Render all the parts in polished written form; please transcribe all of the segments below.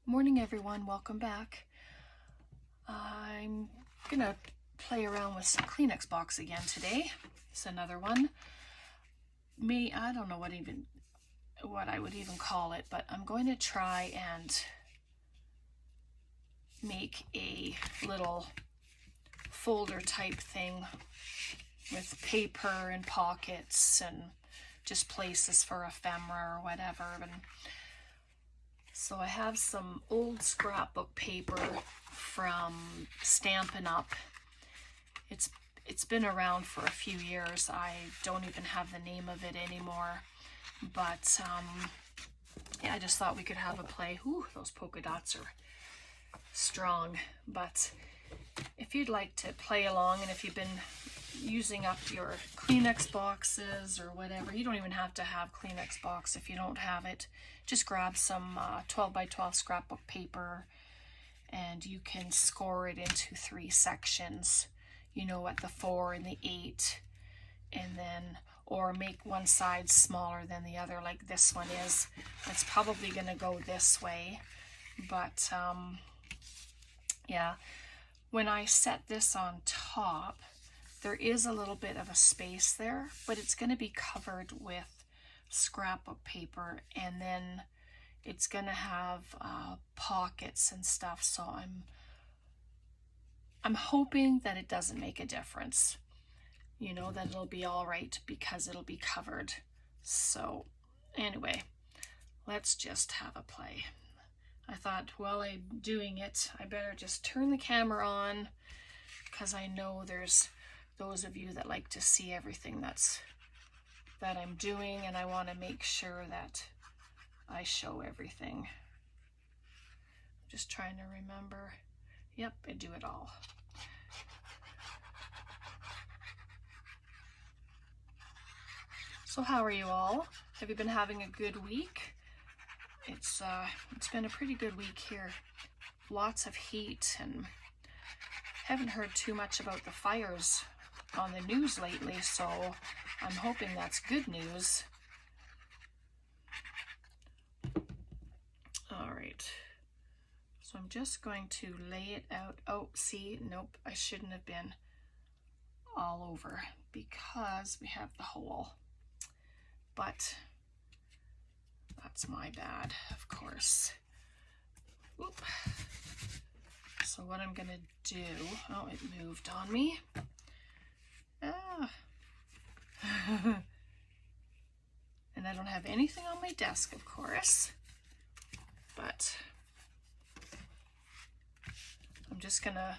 Morning everyone, welcome back. I'm gonna play around with some Kleenex box again today. It's another one. I don't know what I would even call it, but I'm going to try and make a little folder type thing with paper and pockets and just places for ephemera or whatever. And so I have some old scrapbook paper from Stampin' Up. It's been around for a few years. I don't even have the name of it anymore, but yeah, I just thought we could have a play. Ooh, those polka dots are strong. But if you'd like to play along, and if you've been using up your Kleenex boxes or whatever, you don't even have to have Kleenex box if you don't have it. Just grab some 12 by 12 scrapbook paper and you can score it into 3 sections, you know, at the 4 and the 8, and then or make one side smaller than the other like this one is. It's probably going to go this way, but yeah, when I set this on top, there is a little bit of a space there, but it's going to be covered with scrapbook paper, and then it's going to have pockets and stuff, so I'm hoping that it doesn't make a difference, you know, that it'll be all right because it'll be covered. So anyway, let's just have a play. I thought while I'm doing it, I better just turn the camera on, because I know there's those of you that like to see everything that I'm doing, and I want to make sure that I show everything. I'm just trying to remember. Yep, I do it all. So how are you all? Have you been having a good week? It's been a pretty good week here. Lots of heat, and haven't heard too much about the fires on the news lately, so I'm hoping that's good news. All right, so I'm just going to lay it out. Oh, see, nope, I shouldn't have been all over because we have the hole, but that's my bad, of course. Oop. So what I'm gonna do, oh, it moved on me. Ah. And I don't have anything on my desk, of course, but I'm just gonna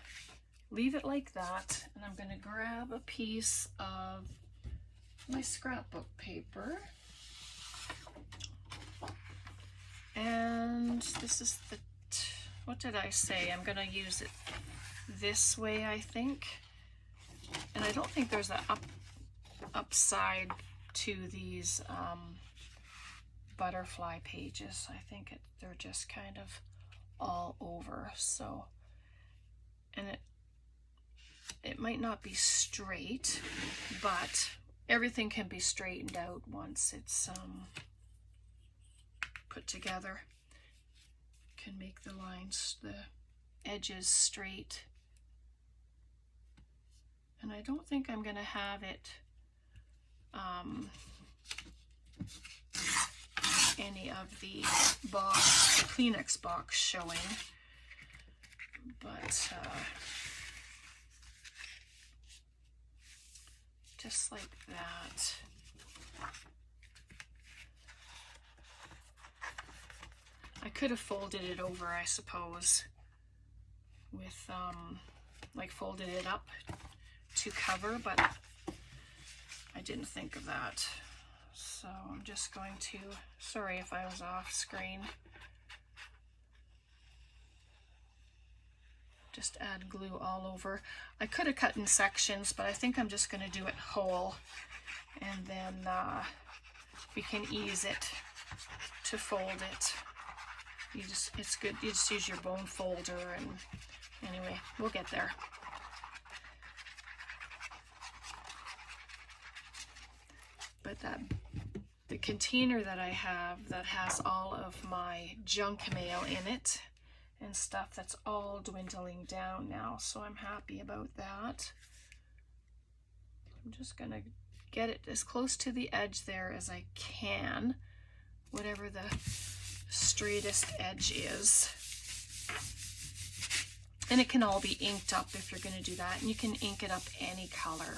leave it like that, and I'm gonna grab a piece of my scrapbook paper, and this is the, what did I say? I'm gonna use it this way, I think, and I don't think there's an upside to these butterfly pages. I think they're just kind of all over. So, and it might not be straight, but everything can be straightened out once it's put together. Can make the lines, the edges straight. And I don't think I'm gonna have it any of the Kleenex box showing, but just like that. I could have folded it over, I suppose, with like folded it up to cover, but I didn't think of that. So I'm just going to, sorry if I was off screen, just add glue all over. I could have cut in sections, but I think I'm just going to do it whole, and then we can ease it to fold it. It's good, you just use your bone folder, and anyway, we'll get there. But the container that I have that has all of my junk mail in it, and stuff, that's all dwindling down now, so I'm happy about that. I'm just gonna get it as close to the edge there as I can, whatever the straightest edge is. And it can all be inked up if you're going to do that, and you can ink it up any color.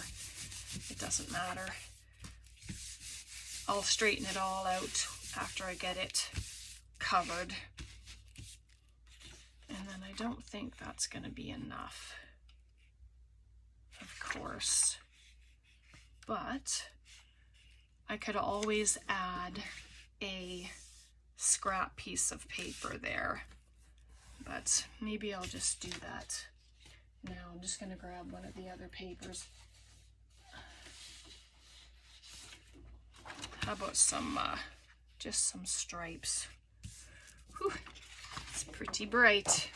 It doesn't matter. I'll straighten it all out after I get it covered. And then I don't think that's going to be enough, of course. But I could always add a scrap piece of paper there. But maybe I'll just do that now. I'm just going to grab one of the other papers. How about some, just some stripes? Whew, it's pretty bright.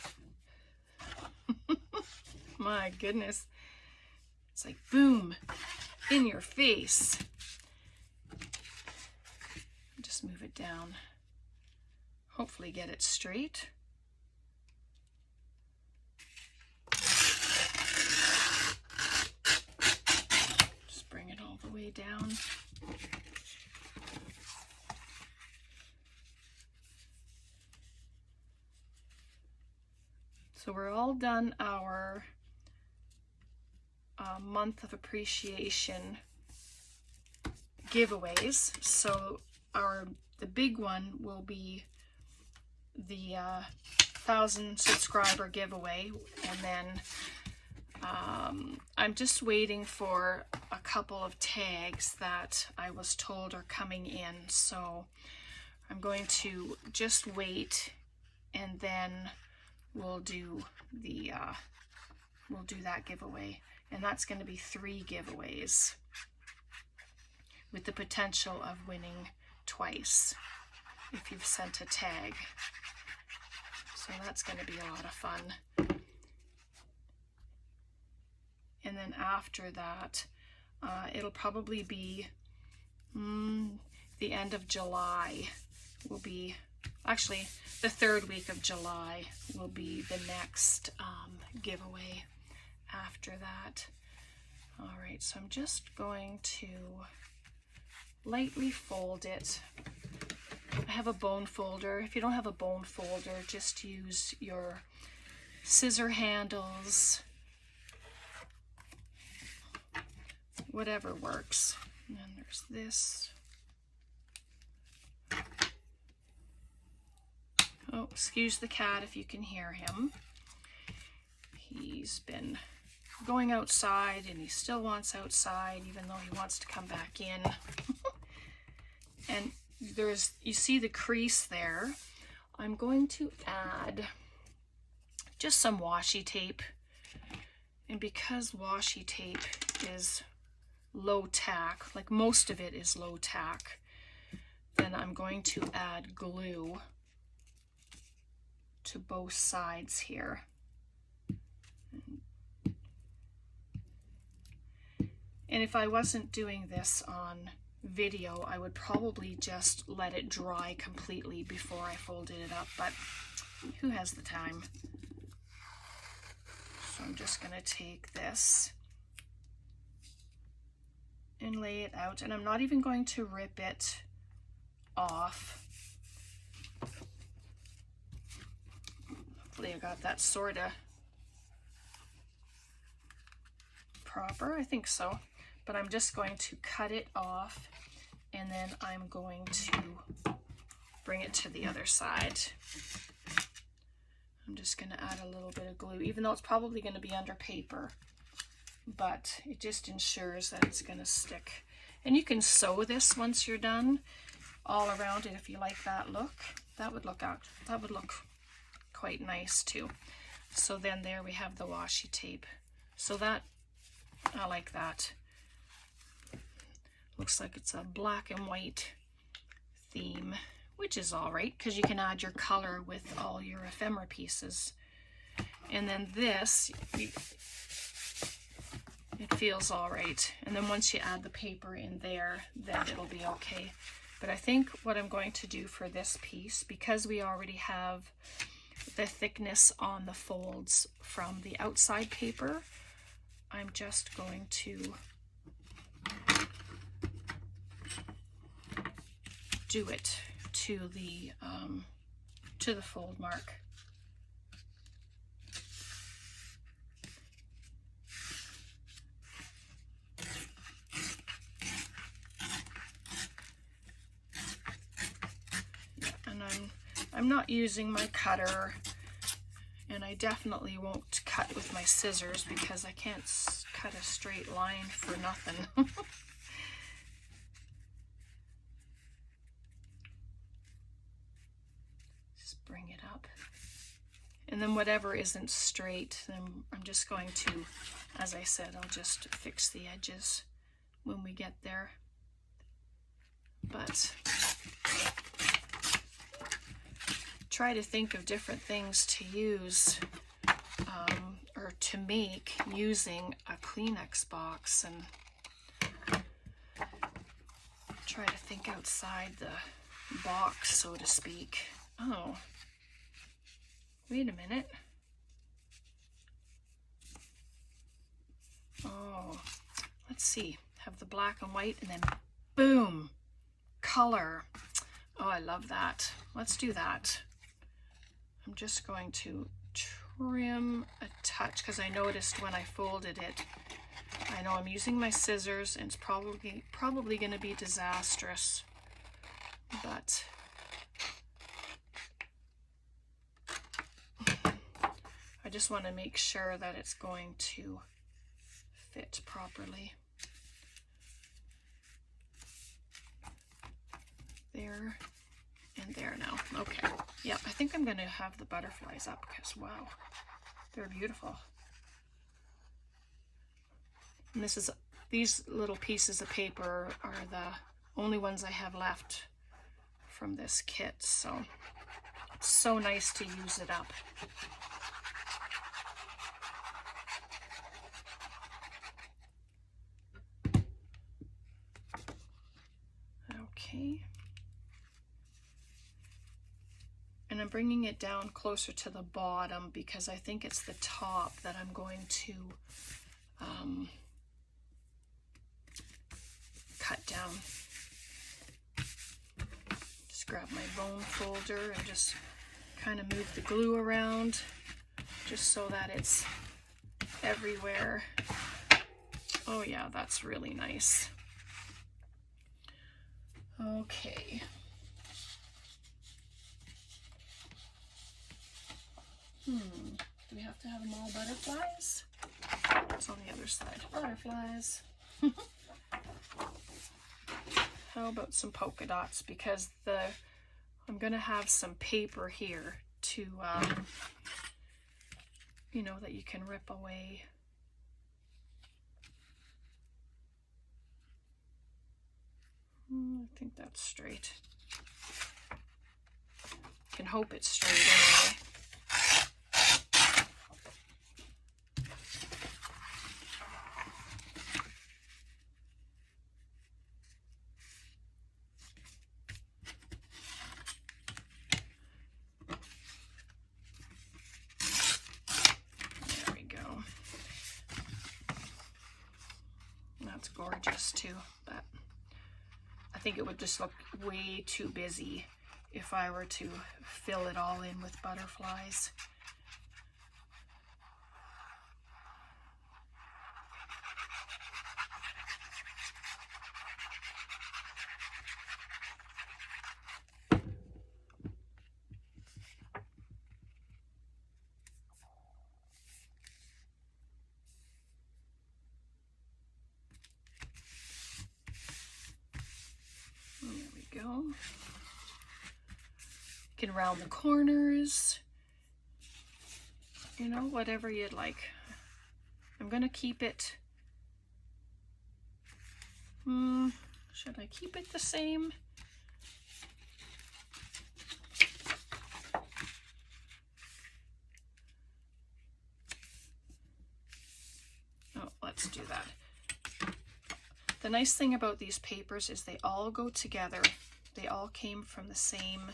My goodness. It's like boom, in your face. Just move it down. Hopefully get it straight. Bring it all the way down. So we're all done our month of appreciation giveaways. So the big one will be the 1,000 subscriber giveaway, and then I'm just waiting for a couple of tags that I was told are coming in, so I'm going to just wait, and then we'll do the we'll do that giveaway, and that's going to be 3 giveaways with the potential of winning twice if you've sent a tag. So that's going to be a lot of fun. And then after that, it'll probably be the end of July will be, actually the 3rd week of July will be the next giveaway after that. All right, so I'm just going to lightly fold it. I have a bone folder. If you don't have a bone folder, just use your scissor handles, whatever works. And then there's this. Oh, excuse the cat if you can hear him. He's been going outside and he still wants outside even though he wants to come back in. And you see the crease there. I'm going to add just some washi tape. And because washi tape is low tack, like most of it is low tack, then I'm going to add glue to both sides here. And if I wasn't doing this on video, I would probably just let it dry completely before I folded it up, but who has the time? So I'm just going to take this and lay it out, and I'm not even going to rip it off. Hopefully I got that sort of proper. I think so. But I'm just going to cut it off, and then I'm going to bring it to the other side. I'm just going to add a little bit of glue, even though it's probably going to be under paper, but it just ensures that it's going to stick. And you can sew this once you're done all around it if you like that look. That would look quite nice too. So then there we have the washi tape. So that, I like that. Looks like it's a black and white theme, which is all right because you can add your color with all your ephemera pieces. And then this, it feels all right. And then once you add the paper in there, then it'll be okay. But I think what I'm going to do for this piece, because we already have the thickness on the folds from the outside paper, I'm just going to do it to the fold mark. And I'm not using my cutter, and I definitely won't cut with my scissors because I can't cut a straight line for nothing. Just bring it up. And then whatever isn't straight, then I'm just going to, as I said, I'll just fix the edges when we get there. But try to think of different things to use or to make using a Kleenex box, and try to think outside the box, so to speak. Oh, wait a minute. Oh, let's see. Have the black and white, and then boom, color. Oh, I love that. Let's do that. I'm just going to trim a touch because I noticed when I folded it, I know I'm using my scissors and it's probably going to be disastrous, but I just want to make sure that it's going to fit properly. There and there now. Okay. Yeah, I think I'm going to have the butterflies up because, wow, they're beautiful. And these little pieces of paper are the only ones I have left from this kit, so it's so nice to use it up. Okay. And I'm bringing it down closer to the bottom because I think it's the top that I'm going to cut down. Just grab my bone folder and just kind of move the glue around just so that it's everywhere. Oh yeah, that's really nice. Okay. Do we have to have them all butterflies? It's on the other side. Butterflies. How about some polka dots? Because I'm gonna have some paper here to, you know, that you can rip away. I think that's straight. Can hope it's straight anyway. Gorgeous too, but I think it would just look way too busy if I were to fill it all in with butterflies. Go. You can round the corners, you know, whatever you'd like. I'm gonna keep it, should I keep it the same? Oh, let's do that. The nice thing about these papers is they all go together. They all came from the same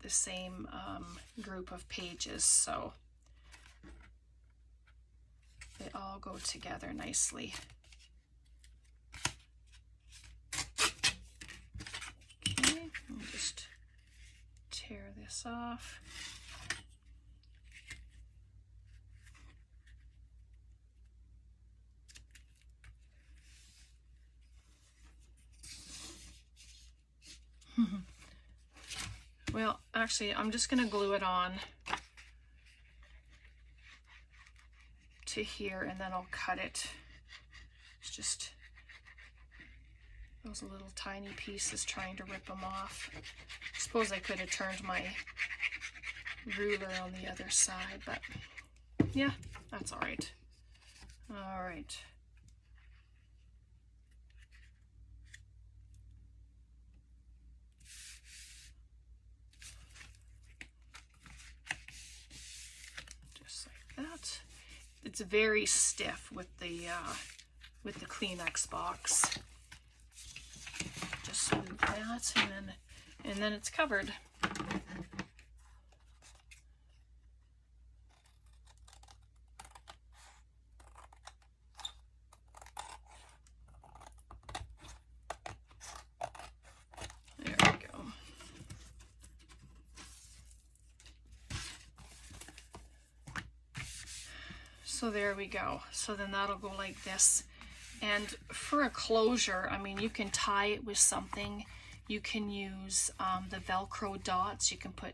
the same group of pages, so they all go together nicely. Okay, I'll just tear this off. Well, actually, I'm just going to glue it on to here, and then I'll cut it. It's just those little tiny pieces trying to rip them off. I suppose I could have turned my ruler on the other side, but yeah, that's all right. All right. That. It's very stiff with the Kleenex box. Just smooth that, and then it's covered. There we go. So there we go. So then that'll go like this. And for a closure, I mean, you can tie it with something. You can use the Velcro dots. You can put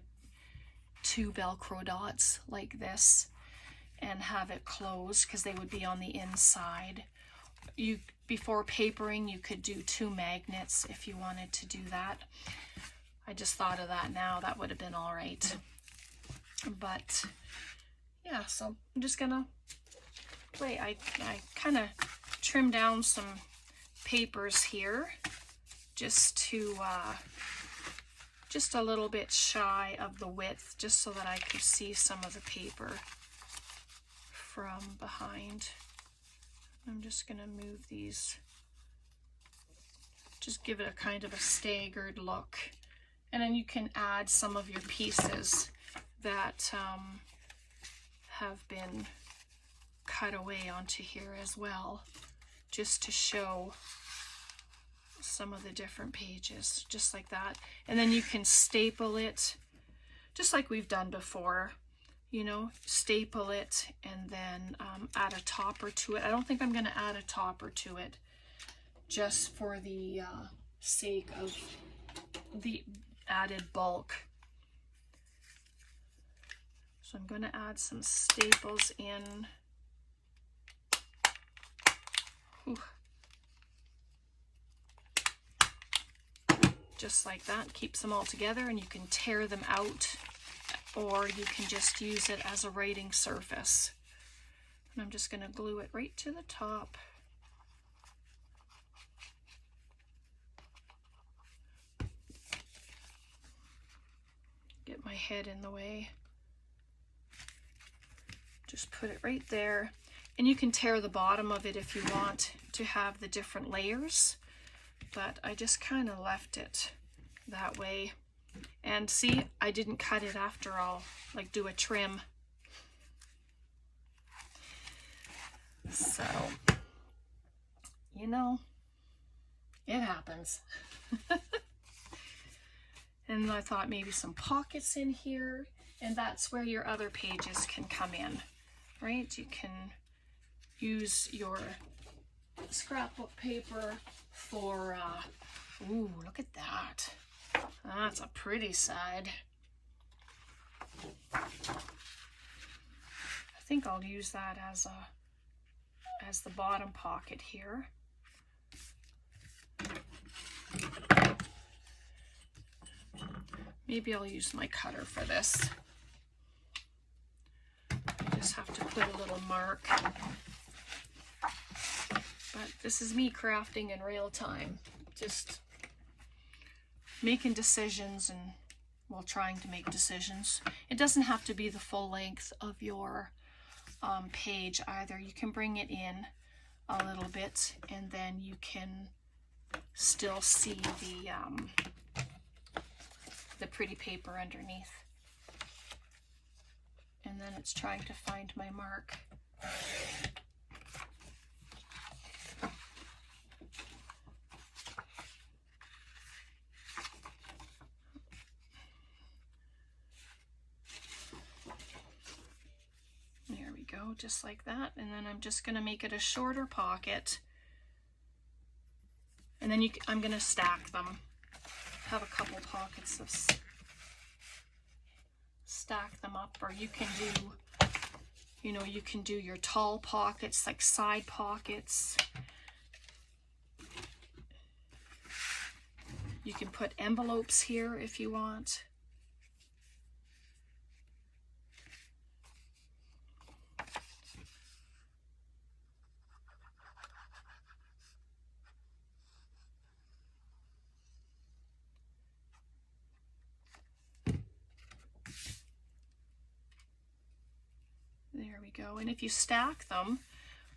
2 Velcro dots like this and have it closed because they would be on the inside. Before papering, you could do 2 magnets if you wanted to do that. I just thought of that now. That would have been all right. But yeah, so I'm just gonna wait. I kind of trimmed down some papers here just to just a little bit shy of the width, just so that I could see some of the paper from behind. I'm just gonna move these, just give it a kind of a staggered look, and then you can add some of your pieces that have been cut away onto here as well, just to show some of the different pages, just like that. And then you can staple it just like we've done before, you know, staple it and then add a topper to it. I don't think I'm going to add a topper to it, just for the sake of the added bulk. So I'm going to add some staples in. Whew. Just like that, keeps them all together, and you can tear them out, or you can just use it as a writing surface. And I'm just going to glue it right to the top. Get my head in the way. Just put it right there, and you can tear the bottom of it if you want to have the different layers, but I just kind of left it that way. And see, I didn't cut it after all, like do a trim. So, you know, it happens. And I thought maybe some pockets in here, and that's where your other pages can come in, right? You can use your scrapbook paper for, ooh, look at that. That's a pretty side. I think I'll use that as the bottom pocket here. Maybe I'll use my cutter for this. I just have to put a little mark. But this is me crafting in real time. Just making decisions and, well, trying to make decisions. It doesn't have to be the full length of your page either. You can bring it in a little bit, and then you can still see the pretty paper underneath. And then it's trying to find my mark. There we go, just like that. And then I'm just going to make it a shorter pocket. And then I'm going to stack them. Have a couple pockets of stack them up, or you can do, you know, you can do your tall pockets, like side pockets. You can put envelopes here if you want. There we go. And if you stack them,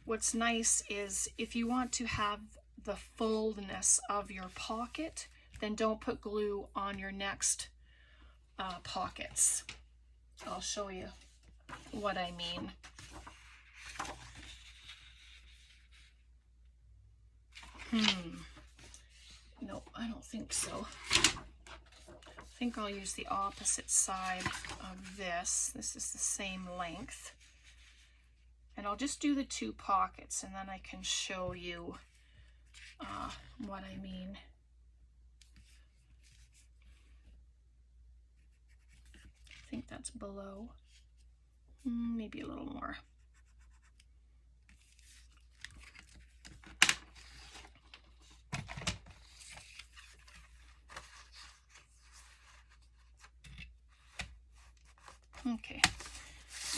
what's nice is if you want to have the fullness of your pocket, then don't put glue on your next pockets. I'll show you what I mean. No, I don't think so. I think I'll use the opposite side of this. This is the same length. And I'll just do the two pockets, and then I can show you what I mean. I think that's below. Maybe a little more. Okay,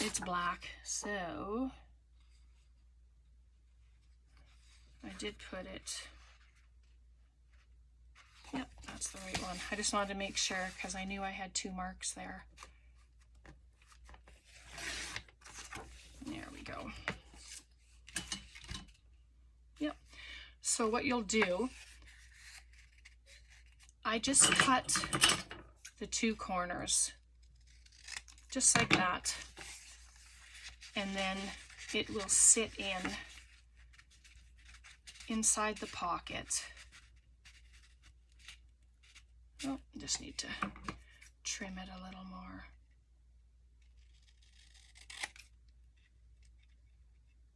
it's black, so I did put it, yep, that's the right one. I just wanted to make sure because I knew I had two marks there. There we go. Yep, so what you'll do, I just cut the two corners, just like that, and then it will sit inside the pocket. Oh, just need to trim it a little more.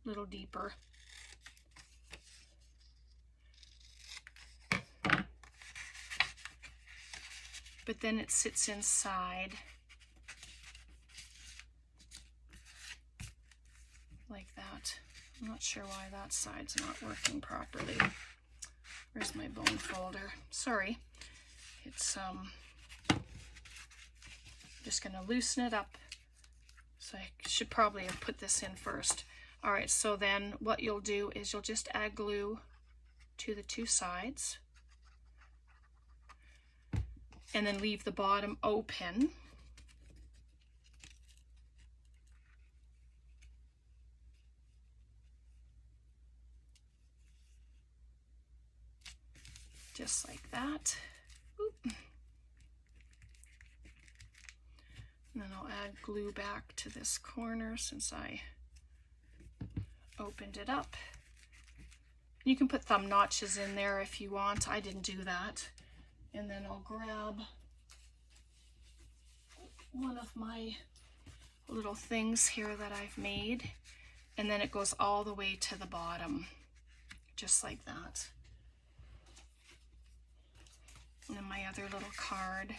A little deeper. But then it sits inside like that. I'm not sure why that side's not working properly. Where's my bone folder? Sorry. It's just gonna loosen it up. So I should probably have put this in first. All right, so then what you'll do is you'll just add glue to the two sides and then leave the bottom open. Just like that. Oop. And then I'll add glue back to this corner since I opened it up. You can put thumb notches in there if you want. I didn't do that. And then I'll grab one of my little things here that I've made, and then it goes all the way to the bottom, just like that. And then my other little card,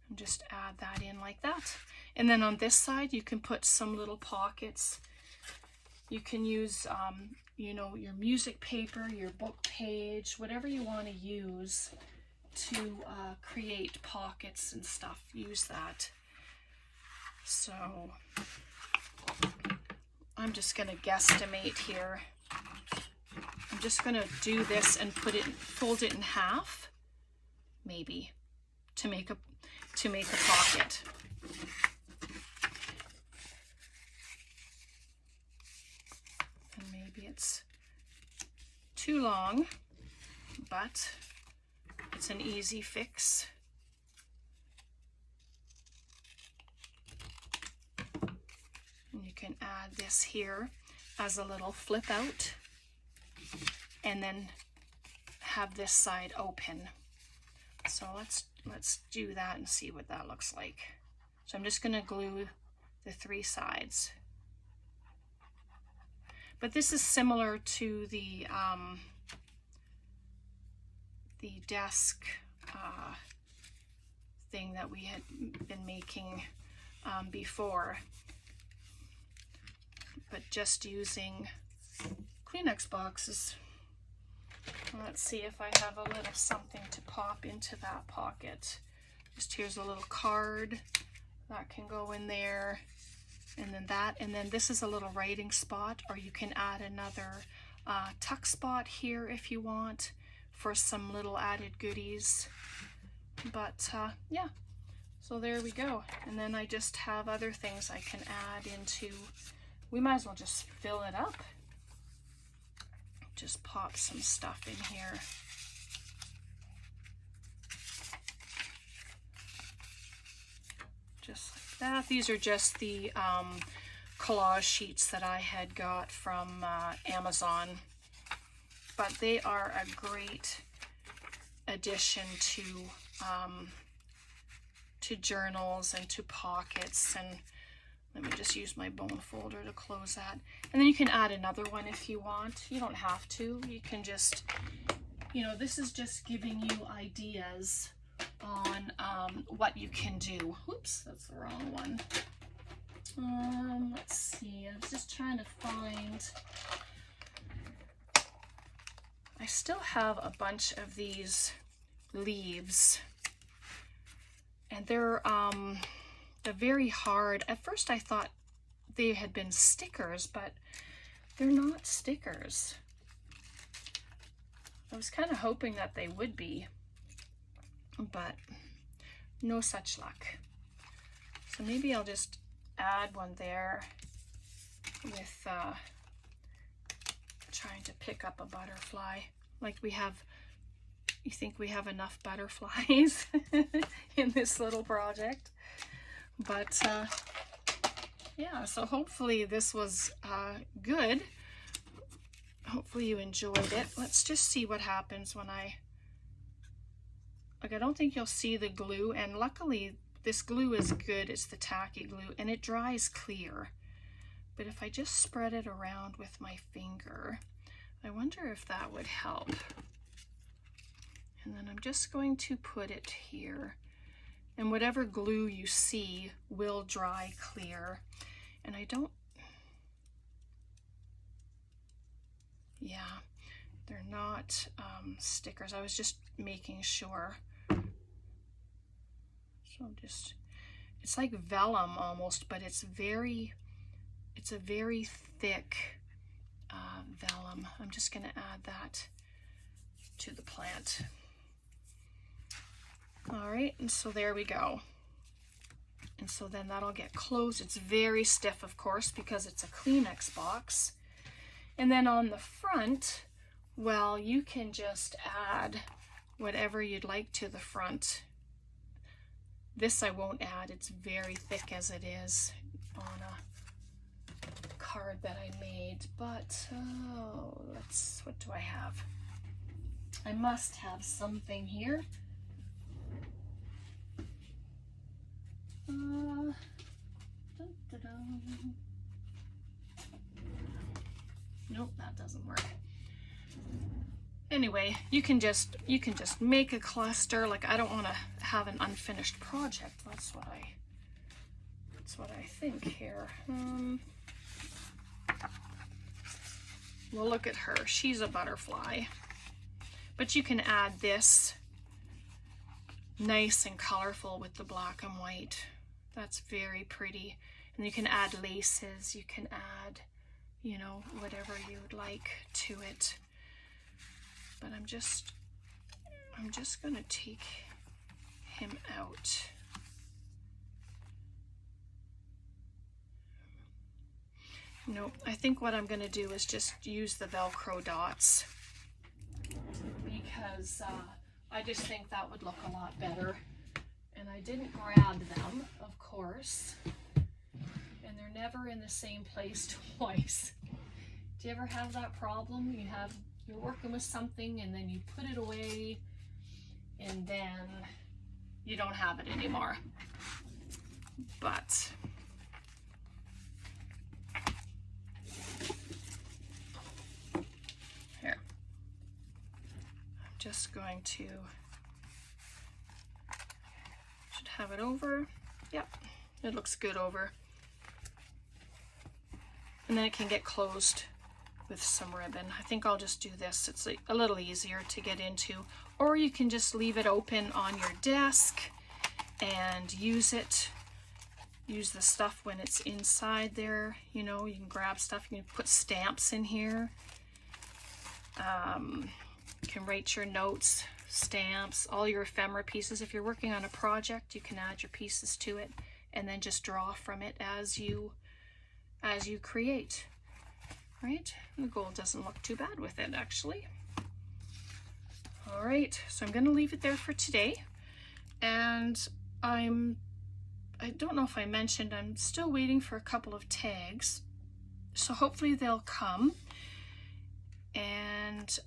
and just add that in like that. And then on this side, you can put some little pockets. You can use, you know, your music paper, your book page, whatever you want to use to create pockets and stuff. Use that. So I'm just going to guesstimate here. I'm just going to do this and fold it in half, maybe, to make a pocket. And maybe it's too long, but it's an easy fix. can add this here as a little flip out, and then have this side open. So let's do that and see what that looks like. So I'm just going to glue the 3 sides. But this is similar to the desk thing that we had been making before, but just using Kleenex boxes. Let's see if I have a little something to pop into that pocket. Just here's a little card that can go in there, and then that, and then this is a little writing spot, or you can add another tuck spot here if you want for some little added goodies. But yeah, so there we go. And then I just have other things I can add into. We might as well just fill it up. Just pop some stuff in here. Just like that. These are just the collage sheets that I had got from Amazon, but they are a great addition to journals and to pockets. And let me just use my bone folder to close that. And then you can add another one if you want. You don't have to. You can just, you know, this is just giving you ideas on what you can do. Oops, that's the wrong one. Let's see. I was just trying to find. I still have a bunch of these leaves, and they're very hard. At first I thought they had been stickers, but they're not stickers. I was kind of hoping that they would be, but no such luck. So maybe I'll just add one there with trying to pick up a butterfly. Like we have, you think we have enough butterflies in this little project? But yeah, so hopefully this was good. Hopefully you enjoyed it. Let's just see what happens when I don't think you'll see the glue, and luckily this glue is good. It's the tacky glue and it dries clear. But if I just spread it around with my finger, I wonder if that would help. And then I'm just going to put it here. And whatever glue you see will dry clear. And I don't, yeah, they're not stickers. I was just making sure. So just, it's like vellum almost, but it's a very thick vellum. I'm just going to add that to the plant. All right, and so there we go. And so then that'll get closed. It's very stiff, of course, because it's a Kleenex box. And then on the front, well, you can just add whatever you'd like to the front. This I won't add. It's very thick as it is on a card that I made. But what do I have? I must have something here. Nope, that doesn't work. Anyway, you can just make a cluster. Like, I don't want to have an unfinished project. That's what I think here. Well, look at her. She's a butterfly. But you can add this nice and colorful with the black and white. That's very pretty. And you can add laces. You can add, you know, whatever you would like to it. But I'm just going to take him out. No, I think what I'm going to do is just use the Velcro dots, because I just think that would look a lot better. And I didn't grab them, of course, and they're never in the same place twice. Do you ever have that problem? You're working with something and then you put it away and then you don't have it anymore. But here, I'm just going to, should have it over. Yep, it looks good over. And then it can get closed with some ribbon. I think I'll just do this. It's like a little easier to get into. Or you can just leave it open on your desk and use it. Use the stuff when it's inside there. You know, you can grab stuff. You can put stamps in here. You can write your notes, stamps, all your ephemera pieces. If you're working on a project, you can add your pieces to it and then just draw from it as you create. Right? The gold doesn't look too bad with it, actually. All right, so I'm going to leave it there for today. And I don't know if I mentioned, I'm still waiting for a couple of tags. So hopefully they'll come. And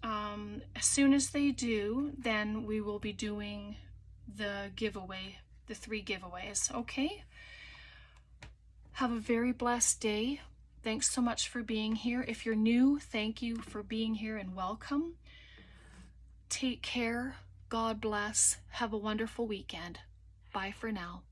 as soon as they do, then we will be doing the giveaway, the 3 giveaways, okay? Have a very blessed day. Thanks so much for being here. If you're new, thank you for being here and welcome. Take care. God bless. Have a wonderful weekend. Bye for now.